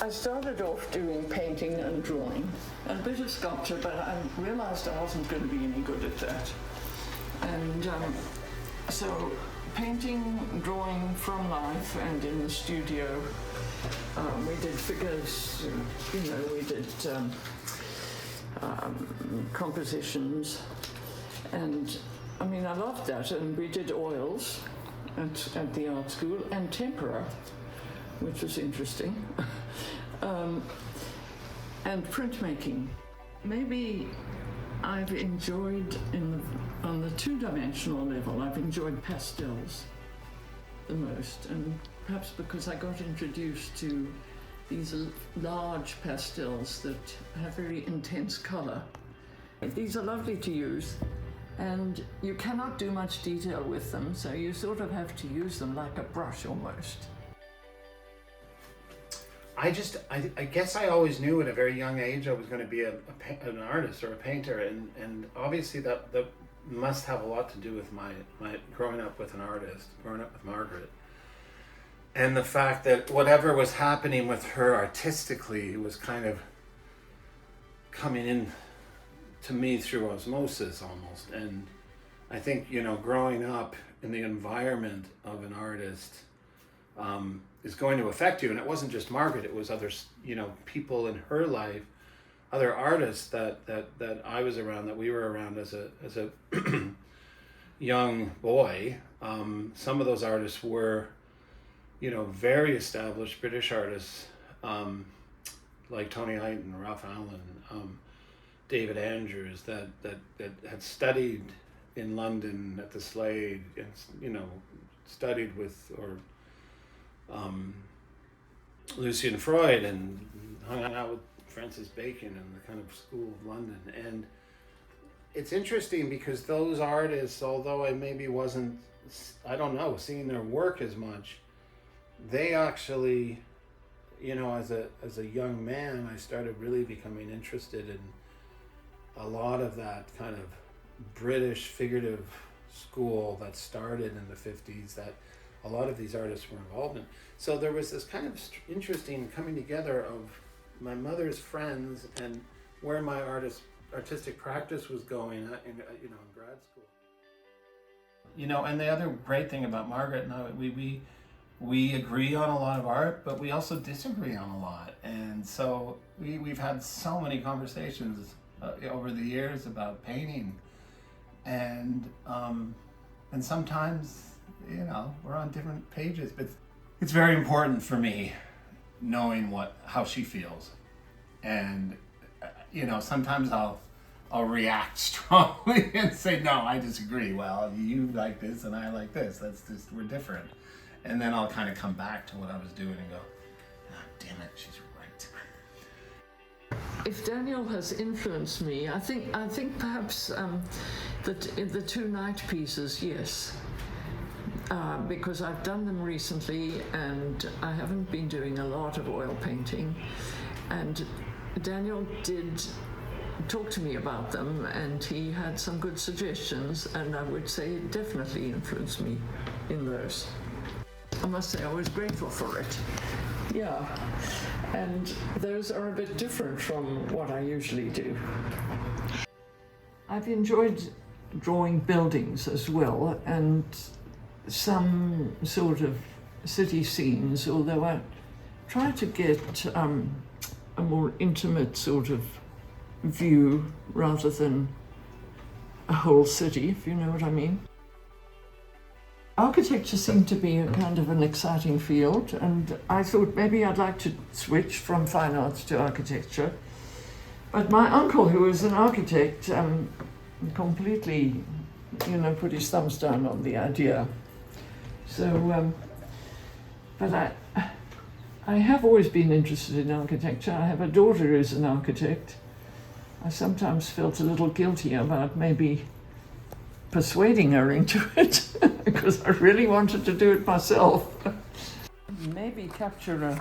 I started off doing painting and drawing, and a bit of sculpture, but I realized I wasn't going to be any good at that. And so painting, drawing from life and in the studio, we did figures, we did compositions, and I mean, I loved that. And we did oils at the art school, and tempera, which was interesting, and printmaking. Maybe I've enjoyed, on the two-dimensional level, I've enjoyed pastels the most, and perhaps because I got introduced to these large pastels that have very intense color. These are lovely to use, and you cannot do much detail with them, so you sort of have to use them like a brush almost. I guess I always knew at a very young age I was going to be an artist or a painter, and obviously that must have a lot to do with my growing up with an artist, growing up with Margaret. And the fact that whatever was happening with her artistically was kind of coming in to me through osmosis almost. And I think, growing up in the environment of an artist is going to affect you. And it wasn't just Margaret, it was other, people in her life, other artists that I was around, that we were around as a young boy. Some of those artists were, very established British artists, like Tony Heighton, Ralph Allen, David Andrews, that had studied in London at the Slade, and studied with Lucian Freud, and hung out with Francis Bacon in the kind of School of London. And it's interesting because those artists, although I maybe wasn't, seeing their work as much, they actually, as a young man, I started really becoming interested in a lot of that kind of British figurative school that started in the 50s, that a lot of these artists were involved in. So there was this kind of interesting coming together of my mother's friends and where my artistic practice was going in grad school. And the other great thing about Margaret and I, we agree on a lot of art, but we also disagree on a lot. And so we've had so many conversations over the years about painting, and sometimes we're on different pages, but it's very important for me knowing how she feels. And sometimes I'll react strongly and say, no, I disagree. Well, you like this and I like this. We're different. And then I'll kind of come back to what I was doing and go, damn it, she's right. If Daniel has influenced me, I think perhaps the two night pieces, yes. Because I've done them recently and I haven't been doing a lot of oil painting. And Daniel did talk to me about them, and he had some good suggestions, and I would say it definitely influenced me in those. I must say I was grateful for it. Yeah, and those are a bit different from what I usually do. I've enjoyed drawing buildings as well, and some sort of city scenes, although I try to get a more intimate sort of view rather than a whole city, if you know what I mean. Architecture seemed to be a kind of an exciting field, and I thought maybe I'd like to switch from fine arts to architecture. But my uncle, who was an architect, completely, put his thumbs down on the idea. So, but I have always been interested in architecture. I have a daughter who's an architect. I sometimes felt a little guilty about maybe persuading her into it because I really wanted to do it myself. Maybe capture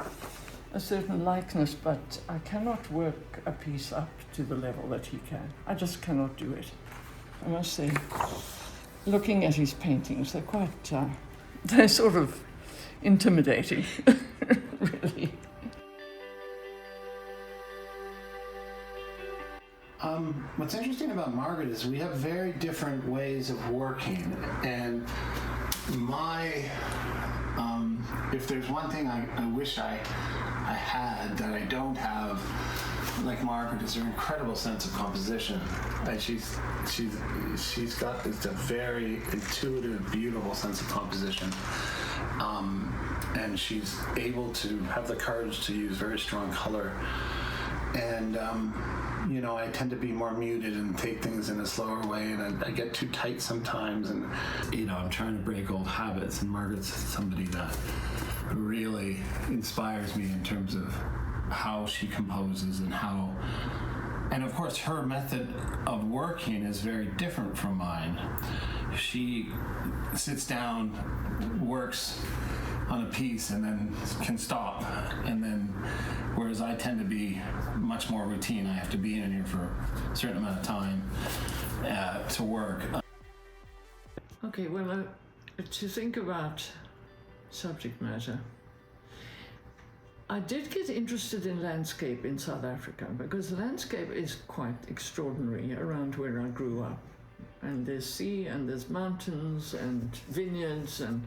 a certain likeness, but I cannot work a piece up to the level that he can. I just cannot do it. I must say, looking at his paintings, they're quite, they're sort of intimidating, really. What's interesting about Margaret is we have very different ways of working, and if there's one thing I wish I had that I don't have, like Margaret, is her incredible sense of composition. And she's got this a very intuitive, beautiful sense of composition, and she's able to have the courage to use very strong color. And I tend to be more muted and take things in a slower way, and I get too tight sometimes, and I'm trying to break old habits, and Margaret's somebody that really inspires me in terms of how she composes and of course her method of working is very different from mine. She sits down, works on a piece, and then can stop, and then whereas I tend to be much more routine. I have to be in here for a certain amount of time to work. Okay, well, to think about subject matter, I did get interested in landscape in South Africa because landscape is quite extraordinary around where I grew up. And there's sea and there's mountains and vineyards and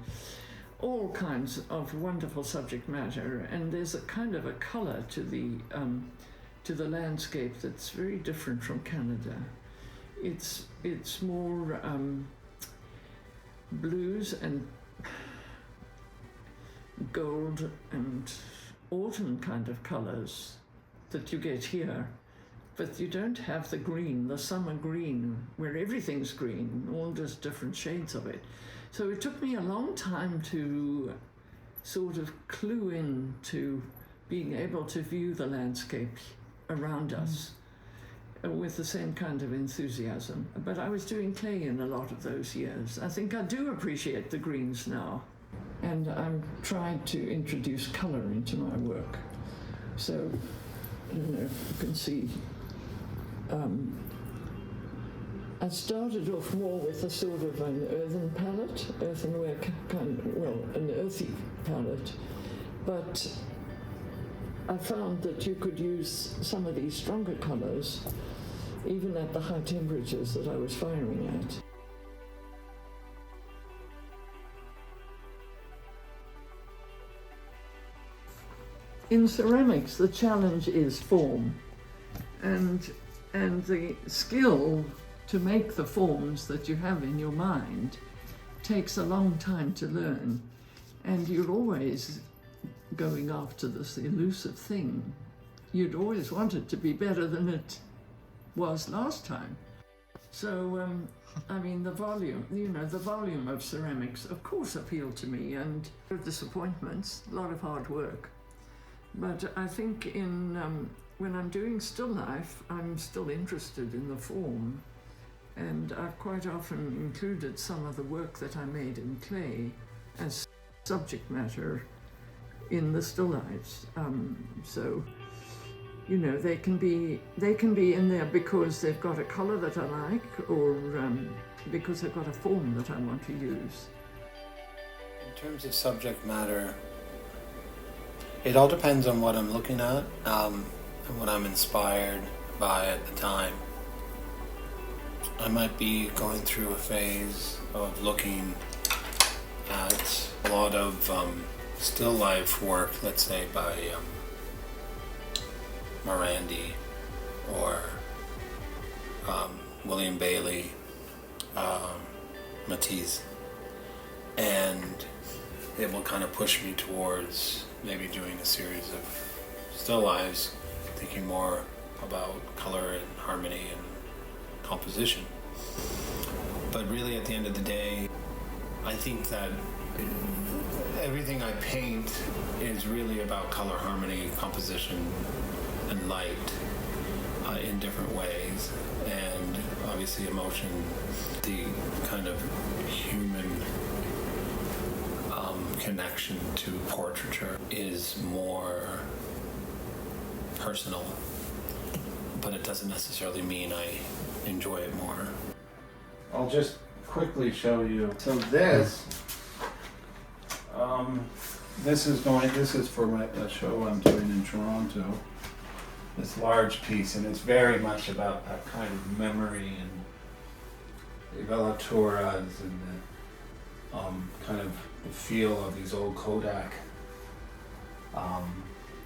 all kinds of wonderful subject matter. And there's a kind of a color to the landscape that's very different from Canada. It's more blues and gold and autumn kind of colors that you get here, but you don't have the green, the summer green, where everything's green, all just different shades of it. So it took me a long time to sort of clue in to being able to view the landscape around us with the same kind of enthusiasm. But I was doing clay in a lot of those years. I think I do appreciate the greens now. And I'm trying to introduce color into my work. So, you can see, I started off more with a sort of an earthenware kind, an earthy palette, but I found that you could use some of these stronger colors even at the high temperatures that I was firing at. In ceramics, the challenge is form, and the skill to make the forms that you have in your mind takes a long time to learn, and you're always going after this elusive thing. You'd always want it to be better than it was last time. So, the volume of ceramics, of course, appealed to me, and disappointments, a lot of hard work. But I think when I'm doing still life, I'm still interested in the form. And I've quite often included some of the work that I made in clay as subject matter in the still lifes. So, they can be in there because they've got a color that I like, or because they've got a form that I want to use. In terms of subject matter, it all depends on what I'm looking at and what I'm inspired by at the time. I might be going through a phase of looking at a lot of still life work, let's say by Morandi or William Bailey, Matisse, and it will kind of push me towards maybe doing a series of still lives, thinking more about color and harmony and composition. But really, at the end of the day, I think that everything I paint is really about color, harmony, composition, and light in different ways, and obviously emotion, the kind of human connection to portraiture is more personal, but it doesn't necessarily mean I enjoy it more. I'll just quickly show you. So this is for a show I'm doing in Toronto, this large piece, and it's very much about that kind of memory and the velaturas and the kind of the feel of these old Kodak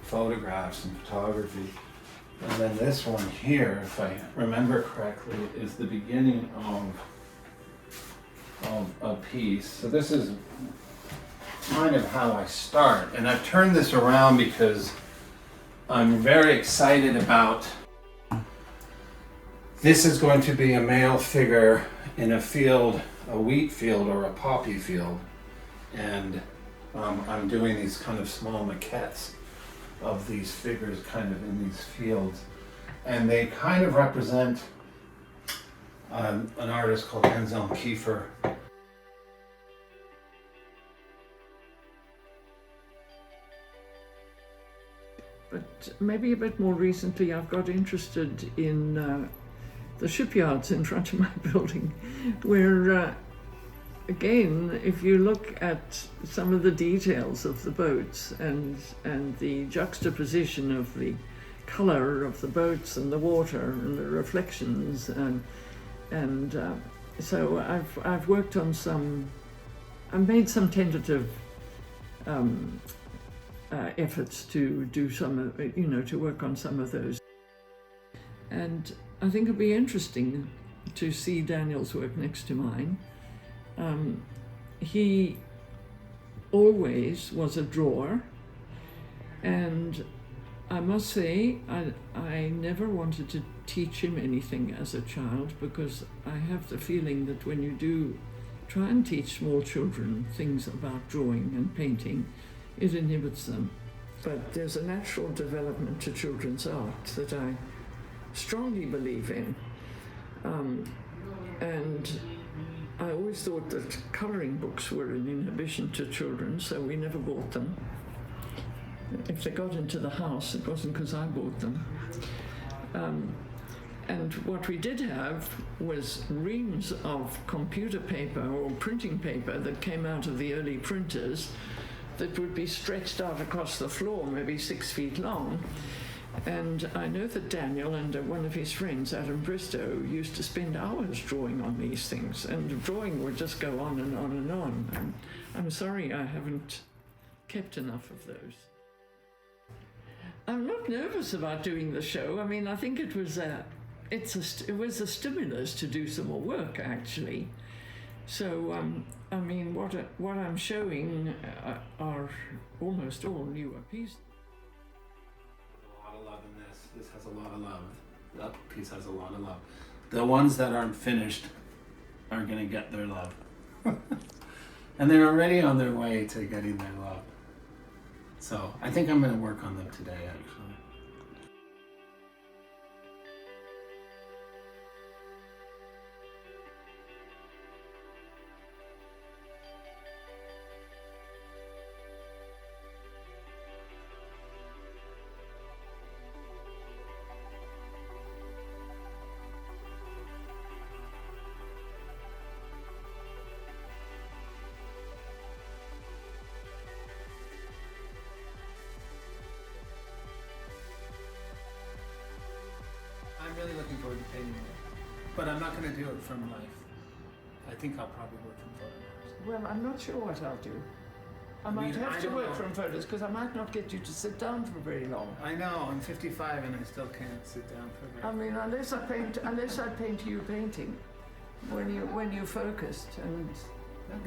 photographs and photography. And then this one here, if I remember correctly, is the beginning of a piece. So this is kind of how I start. And I've turned this around because I'm very excited about this is going to be a male figure in a field, a wheat field or a poppy field. And I'm doing these kind of small maquettes of these figures kind of in these fields. And they kind of represent an artist called Anselm Kiefer. But maybe a bit more recently, I've got interested in the shipyards in front of my building, where, again, if you look at some of the details of the boats and the juxtaposition of the colour of the boats and the water and the reflections, so I've worked on I've made some tentative efforts to do some, to work on some of those. And I think it'll be interesting to see Daniel's work next to mine. He always was a drawer, and I must say I never wanted to teach him anything as a child, because I have the feeling that when you do try and teach small children things about drawing and painting, it inhibits them. But there's a natural development to children's art that I strongly believe in. And I always thought that colouring books were an inhibition to children, so we never bought them. If they got into the house, it wasn't because I bought them. And what we did have was reams of computer paper or printing paper that came out of the early printers that would be stretched out across the floor, maybe 6 feet long. And I know that Daniel and one of his friends, Adam Bristow, used to spend hours drawing on these things, and the drawing would just go on and on and on. And I'm sorry I haven't kept enough of those. I'm not nervous about doing the show. I mean, I think it was a stimulus to do some more work, actually. So, I mean, what I'm showing are almost all newer pieces. A lot of love in this. This has a lot of love. That piece has a lot of love. The ones that aren't finished are going to get their love. And they're already on their way to getting their love. So I think I'm going to work on them today, actually. I'm really looking forward to painting it, but I'm not going to do it from life. I think I'll probably work from photographs. Well, I'm not sure what I'll do. I might have to work from photos, because I might not get you to sit down for very long. I know, I'm 55 and I still can't sit down for very long. I mean, unless I paint you painting, when you're focused and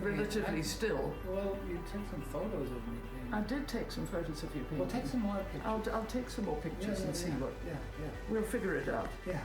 relatively still. Well, you took some photos of me painting. I did take some photos of you painting. Well, take some more pictures. I'll take some more pictures and see what. Yeah. We'll figure it out. Yeah.